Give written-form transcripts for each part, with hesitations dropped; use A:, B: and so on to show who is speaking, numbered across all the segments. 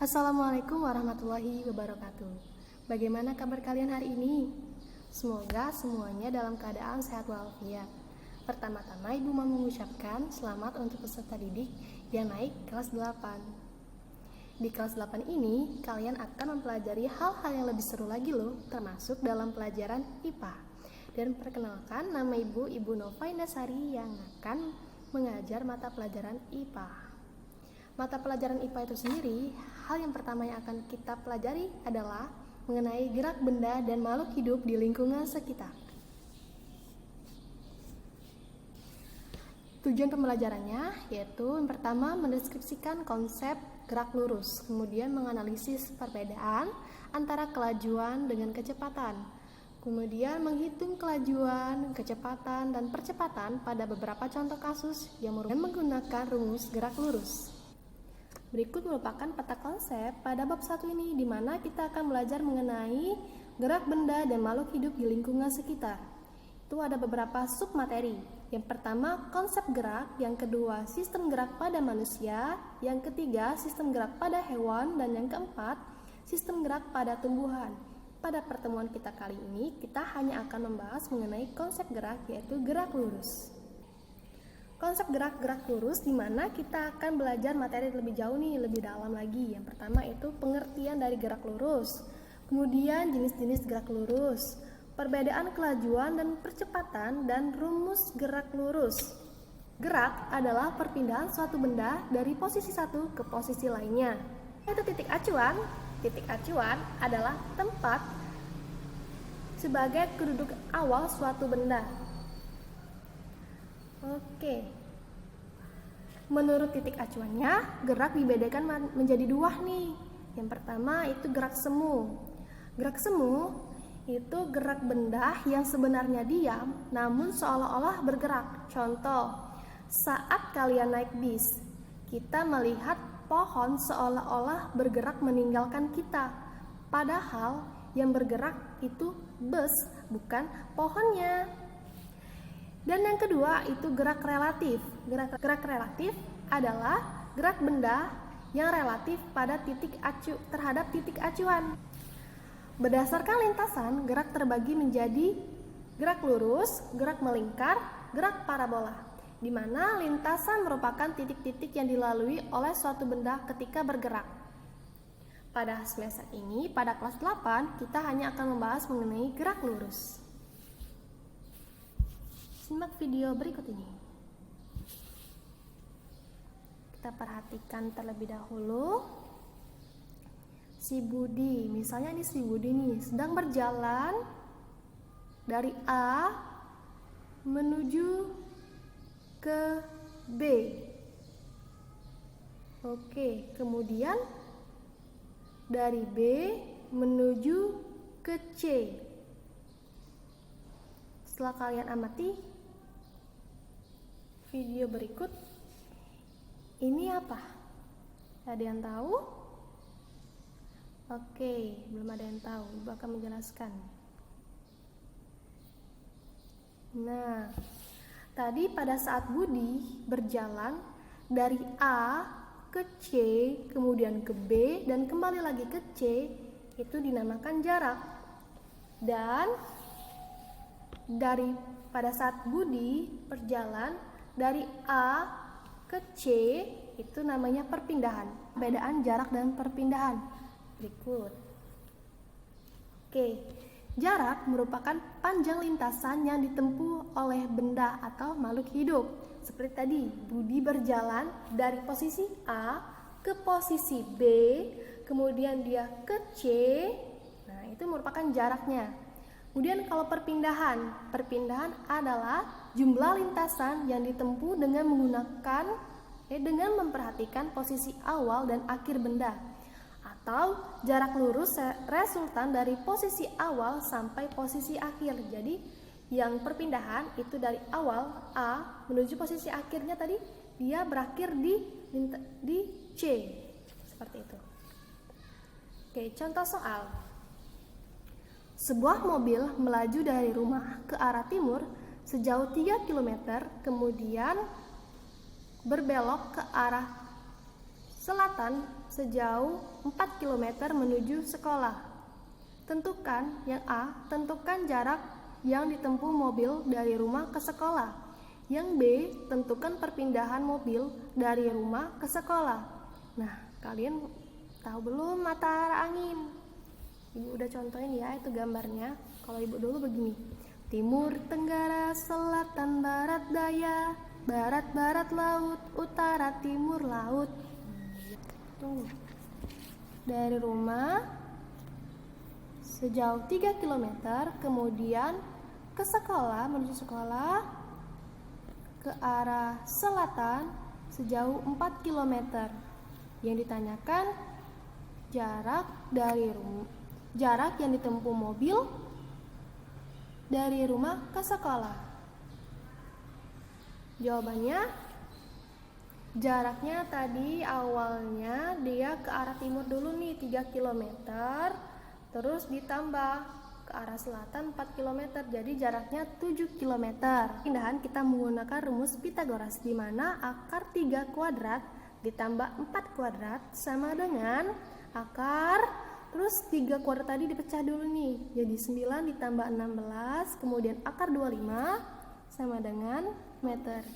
A: Assalamualaikum warahmatullahi wabarakatuh. Bagaimana kabar kalian hari ini? Semoga semuanya dalam keadaan sehat walafiat. Pertama-tama Ibu mau mengucapkan selamat untuk peserta didik yang naik kelas 8. Di kelas 8 ini, kalian akan mempelajari hal-hal yang lebih seru lagi loh, termasuk dalam pelajaran IPA. Dan perkenalkan, nama Ibu Nova Indasari yang akan mengajar mata pelajaran IPA. Mata pelajaran IPA itu sendiri, hal yang pertama yang akan kita pelajari adalah mengenai gerak benda dan makhluk hidup di lingkungan sekitar. Tujuan pembelajarannya yaitu yang pertama mendeskripsikan konsep gerak lurus, kemudian menganalisis perbedaan antara kelajuan dengan kecepatan, kemudian menghitung kelajuan, kecepatan, dan percepatan pada beberapa contoh kasus yang menggunakan rumus gerak lurus. Berikut merupakan peta konsep pada bab 1 ini, di mana kita akan belajar mengenai gerak benda dan makhluk hidup di lingkungan sekitar. Itu ada beberapa submateri. Yang pertama, konsep gerak. Yang kedua, sistem gerak pada manusia. Yang ketiga, sistem gerak pada hewan. Dan yang keempat, sistem gerak pada tumbuhan. Pada pertemuan kita kali ini, kita hanya akan membahas mengenai konsep gerak, yaitu gerak lurus. Konsep gerak lurus di mana kita akan belajar materi lebih jauh nih, lebih dalam lagi. Yang pertama itu pengertian dari gerak lurus. Kemudian jenis-jenis gerak lurus, perbedaan kelajuan dan percepatan, dan rumus gerak lurus. Gerak adalah perpindahan suatu benda dari posisi satu ke posisi lainnya. Itu titik acuan. Titik acuan adalah tempat sebagai kedudukan awal suatu benda. Oke. Menurut titik acuannya, gerak dibedakan menjadi dua nih. Yang pertama itu gerak semu. Gerak semu itu gerak benda yang sebenarnya diam namun seolah-olah bergerak. Contoh, saat kalian naik bis, kita melihat pohon seolah-olah bergerak meninggalkan kita. Padahal yang bergerak itu bus, bukan pohonnya. Dan yang kedua itu gerak relatif. Gerak relatif adalah gerak benda yang relatif pada terhadap titik acuan. Berdasarkan lintasan, gerak terbagi menjadi gerak lurus, gerak melingkar, gerak parabola, di mana lintasan merupakan titik-titik yang dilalui oleh suatu benda ketika bergerak. Pada semester ini, pada kelas 8, kita hanya akan membahas mengenai gerak lurus. Simak video berikut ini. Kita perhatikan terlebih dahulu. Si Budi, misalnya ini si Budi nih, sedang berjalan dari A menuju ke B. Oke, kemudian dari B menuju ke C. Setelah kalian amati video berikut, ini apa? Ada yang tahu? Oke, belum ada yang tahu. Ibu akan menjelaskan. Nah, tadi pada saat Budi berjalan dari A ke C, kemudian ke B, dan kembali lagi ke C, itu dinamakan jarak. Dan pada saat Budi berjalan dari A ke C, itu namanya perpindahan. Perbedaan jarak dan perpindahan. Berikut. Oke, jarak merupakan panjang lintasan yang ditempuh oleh benda atau makhluk hidup. Seperti tadi, Budi berjalan dari posisi A ke posisi B, kemudian dia ke C. Nah, itu merupakan jaraknya. Kemudian kalau perpindahan adalah jumlah lintasan yang ditempuh dengan memperhatikan posisi awal dan akhir benda, atau jarak lurus resultan dari posisi awal sampai posisi akhir. Jadi yang perpindahan itu dari awal A menuju posisi akhirnya tadi dia berakhir di C, seperti itu. Oke, contoh soal. Sebuah mobil melaju dari rumah ke arah timur sejauh 3 km, kemudian berbelok ke arah selatan sejauh 4 km menuju sekolah. Tentukan yang A, tentukan jarak yang ditempuh mobil dari rumah ke sekolah. Yang B, tentukan perpindahan mobil dari rumah ke sekolah. Nah, kalian tahu belum mata angin? Ibu udah contohin ya, itu gambarnya. Kalau ibu dulu begini. Timur, tenggara, selatan, barat, daya, barat, barat, laut, utara, timur, laut. Tunggu. Dari rumah sejauh 3 km, kemudian ke sekolah, menuju sekolah ke arah selatan sejauh 4 km. Yang ditanyakan jarak yang ditempuh mobil dari rumah ke sekolah. Jawabannya, jaraknya tadi awalnya dia ke arah timur dulu nih 3 km, terus ditambah ke arah selatan 4 km, jadi jaraknya 7 km. Pindahan kita menggunakan rumus Pythagoras, di mana akar 3 kuadrat ditambah 4 kuadrat sama dengan akar, terus 3 kuadrat tadi dipecah dulu nih, jadi 9 ditambah 16, kemudian akar 25 sama dengan meter.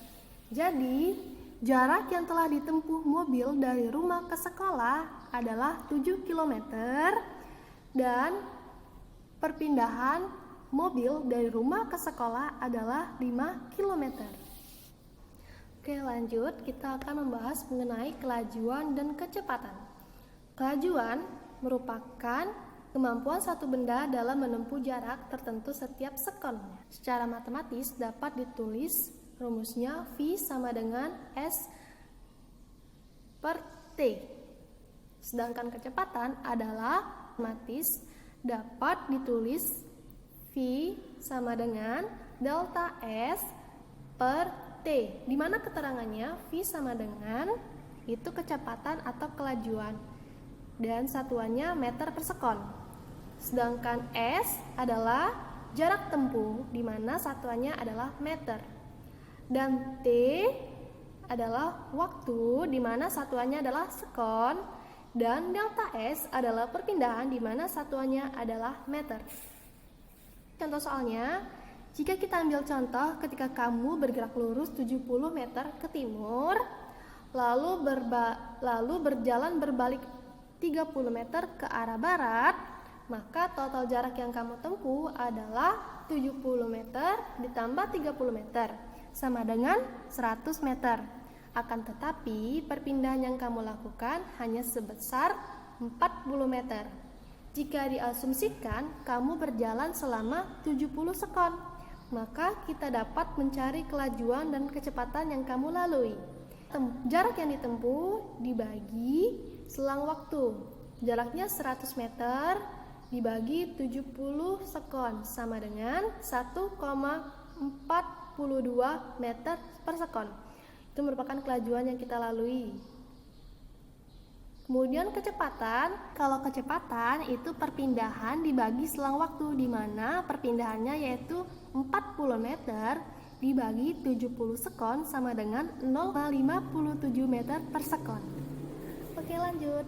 A: Jadi jarak yang telah ditempuh mobil dari rumah ke sekolah adalah 7 km dan perpindahan mobil dari rumah ke sekolah adalah 5 km. Oke, lanjut, kita akan membahas mengenai kelajuan dan kecepatan. Kelajuan merupakan kemampuan satu benda dalam menempuh jarak tertentu setiap sekonnya. Secara matematis dapat ditulis rumusnya V sama dengan S per T. Sedangkan kecepatan adalah matematis dapat ditulis V sama dengan delta S per T, di mana keterangannya V sama dengan itu kecepatan atau kelajuan dan satuannya meter per sekon. Sedangkan S adalah jarak tempuh, di mana satuannya adalah meter. Dan T adalah waktu, di mana satuannya adalah sekon. Dan delta S adalah perpindahan, di mana satuannya adalah meter. Contoh soalnya, jika kita ambil contoh ketika kamu bergerak lurus 70 meter ke timur, lalu berjalan berbalik 30 meter ke arah barat, maka total jarak yang kamu tempuh adalah 70 meter ditambah 30 meter, sama dengan 100 meter. Akan tetapi, perpindahan yang kamu lakukan hanya sebesar 40 meter. Jika diasumsikan kamu berjalan selama 70 sekon, maka kita dapat mencari kelajuan dan kecepatan yang kamu lalui. Jarak yang ditempuh dibagi selang waktu. Jaraknya 100 meter dibagi 70 sekon sama dengan 1,42 meter per sekon. Itu merupakan kelajuan yang kita lalui. Kemudian kecepatan, kalau kecepatan itu perpindahan dibagi selang waktu, di mana perpindahannya yaitu 40 meter dibagi 70 sekon sama dengan 0,57 meter per sekon. Oke, lanjut.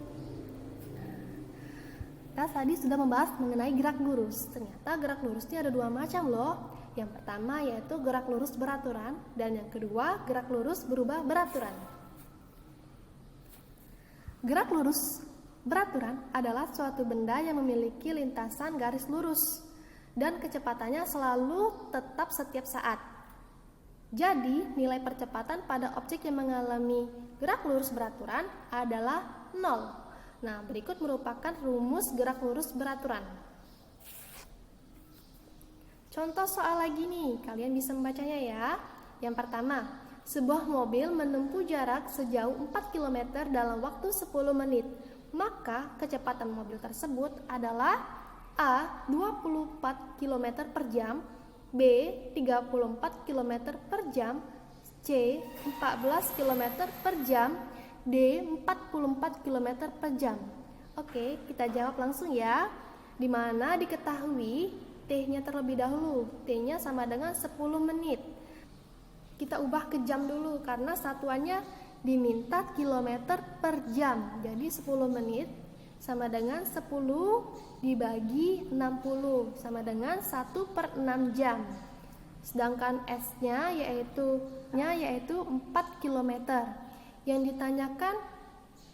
A: Kita tadi sudah membahas mengenai gerak lurus. Ternyata gerak lurus ini ada dua macam loh. Yang pertama yaitu gerak lurus beraturan, dan yang kedua gerak lurus berubah beraturan. Gerak lurus beraturan adalah suatu benda yang memiliki lintasan garis lurus dan kecepatannya selalu tetap setiap saat. Jadi, nilai percepatan pada objek yang mengalami gerak lurus beraturan adalah 0. Nah, berikut merupakan rumus gerak lurus beraturan. Contoh soal lagi nih, kalian bisa membacanya ya. Yang pertama, sebuah mobil menempuh jarak sejauh 4 km dalam waktu 10 menit. Maka kecepatan mobil tersebut adalah A. 24 km per jam, B. 34 km per jam, C. 14 km per jam, D. 44 km per jam. Oke, kita jawab langsung ya. Dimana diketahui T-nya terlebih dahulu. T-nya sama dengan 10 menit. Kita ubah ke jam dulu karena satuannya diminta kilometer per jam. Jadi 10 menit sama dengan 10 dibagi 60 sama dengan 1/6 jam. Sedangkan S-nya yaitu 4 km. Yang ditanyakan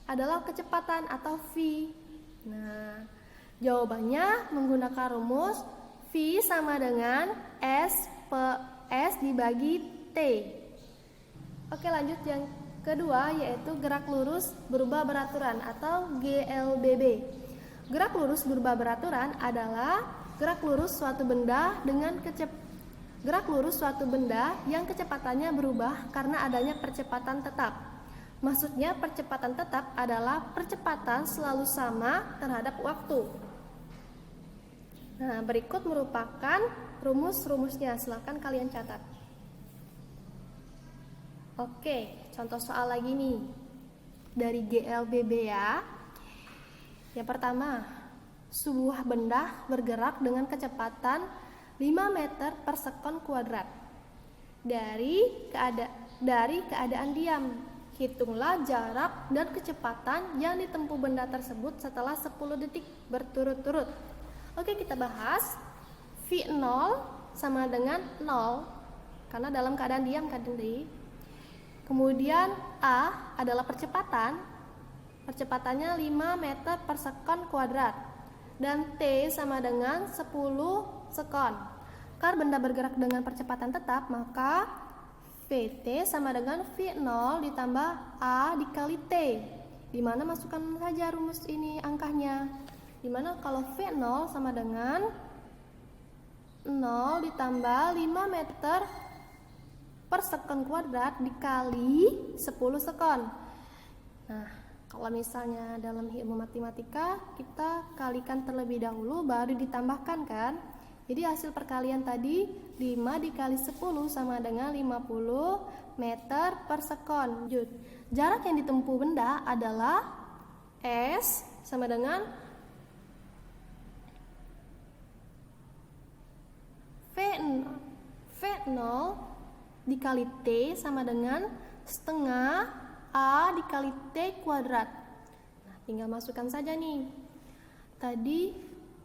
A: adalah kecepatan atau V. Nah, jawabannya menggunakan rumus V sama dengan S dibagi T. Oke, lanjut yang kedua yaitu gerak lurus berubah beraturan atau GLBB. Gerak lurus berubah beraturan adalah gerak lurus suatu benda yang kecepatannya berubah karena adanya percepatan tetap. Maksudnya percepatan tetap adalah percepatan selalu sama terhadap waktu. Nah, berikut merupakan rumus-rumusnya, silakan kalian catat. Oke, contoh soal lagi nih dari GLBB ya. Yang pertama, sebuah benda bergerak dengan kecepatan 5 meter per sekon kuadrat dari keadaan diam. Hitunglah jarak dan kecepatan yang ditempuh benda tersebut setelah 10 detik berturut-turut. Oke, kita bahas. V0 sama dengan 0 karena dalam keadaan diam kan tadi. Kemudian A adalah percepatannya 5 meter per sekon kuadrat, dan T sama dengan 10 sekon. Karena benda bergerak dengan percepatan tetap, maka VT sama dengan V0 ditambah A dikali T. Dimana masukkan saja rumus ini angkanya. Dimana kalau V0 sama dengan 0 ditambah 5 meter per sekon kuadrat dikali 10 sekon. Nah, kalau misalnya dalam ilmu matematika kita kalikan terlebih dahulu baru ditambahkan kan. Jadi hasil perkalian tadi 5 dikali 10 sama dengan 50 meter per sekon. Jarak yang ditempuh benda adalah S sama dengan V0 dikali T sama dengan setengah A dikali T kuadrat. Nah, tinggal masukkan saja nih. Tadi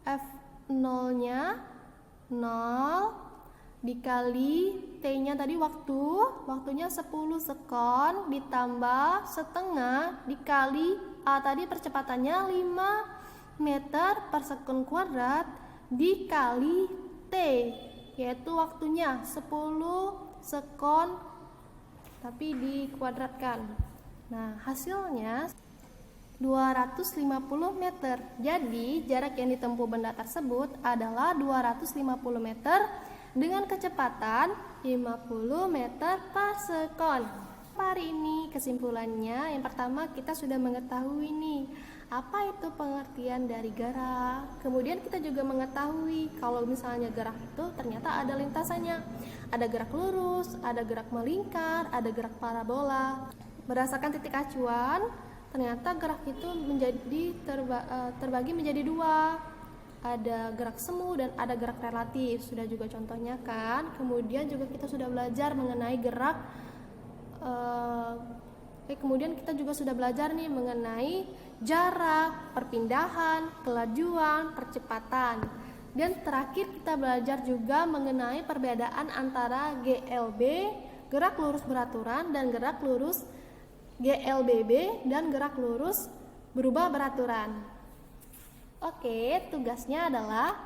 A: F0-nya 0 dikali T-nya tadi waktunya 10 sekon ditambah setengah dikali A tadi percepatannya 5 meter per sekon kuadrat dikali T, yaitu waktunya 10 sekon tapi dikuadratkan. Nah, hasilnya 250 meter. Jadi jarak yang ditempuh benda tersebut adalah 250 meter dengan kecepatan 50 meter per sekon. Hari ini kesimpulannya, yang pertama kita sudah mengetahui nih apa itu pengertian dari gerak. Kemudian kita juga mengetahui kalau misalnya gerak itu ternyata ada lintasannya. Ada gerak lurus, ada gerak melingkar, ada gerak parabola. Berdasarkan titik acuan, ternyata gerak itu terbagi menjadi dua. Ada gerak semu dan ada gerak relatif. Sudah juga contohnya kan. Kemudian juga kita sudah belajar mengenai gerak kemudian kita juga sudah belajar nih mengenai jarak, perpindahan, kelajuan, percepatan. Dan terakhir kita belajar juga mengenai perbedaan antara GLB, gerak lurus beraturan, dan gerak lurus GLBB dan gerak lurus berubah beraturan. Oke, tugasnya adalah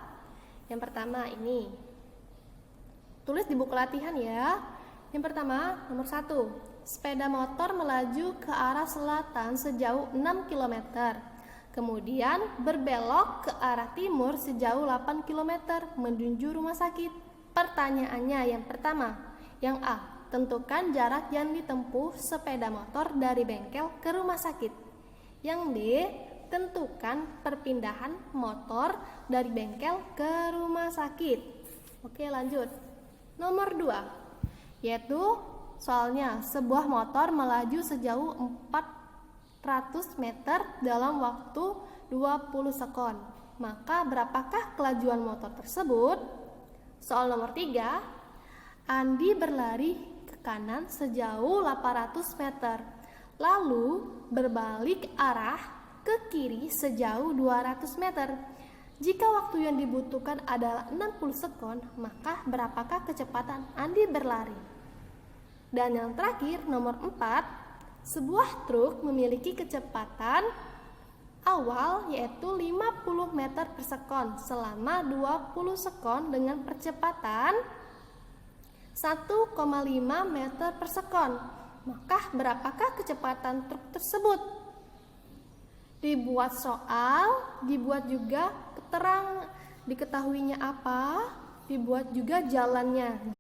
A: yang pertama ini. Tulis di buku latihan ya. Yang pertama, nomor 1. Sepeda motor melaju ke arah selatan sejauh 6 km. Kemudian berbelok ke arah timur sejauh 8 km menuju rumah sakit. Pertanyaannya yang pertama, yang A, tentukan jarak yang ditempuh sepeda motor dari bengkel ke rumah sakit. Yang B, tentukan perpindahan motor dari bengkel ke rumah sakit. Oke, lanjut. Nomor 2, yaitu soalnya sebuah motor melaju sejauh 400 meter dalam waktu 20 sekon. Maka berapakah kelajuan motor tersebut? Soal nomor 3, Andi berlari ke kanan sejauh 800 meter. lalu berbalik arah ke kiri sejauh 200 meter. Jika waktu yang dibutuhkan adalah 60 sekon, maka berapakah kecepatan Andi berlari? Dan yang terakhir, nomor 4, sebuah truk memiliki kecepatan awal yaitu 50 meter per sekon selama 20 sekon dengan percepatan 1,5 meter per sekon. Maka berapakah kecepatan truk tersebut? Dibuat soal, dibuat juga keterangan, diketahuinya apa, dibuat juga jalannya.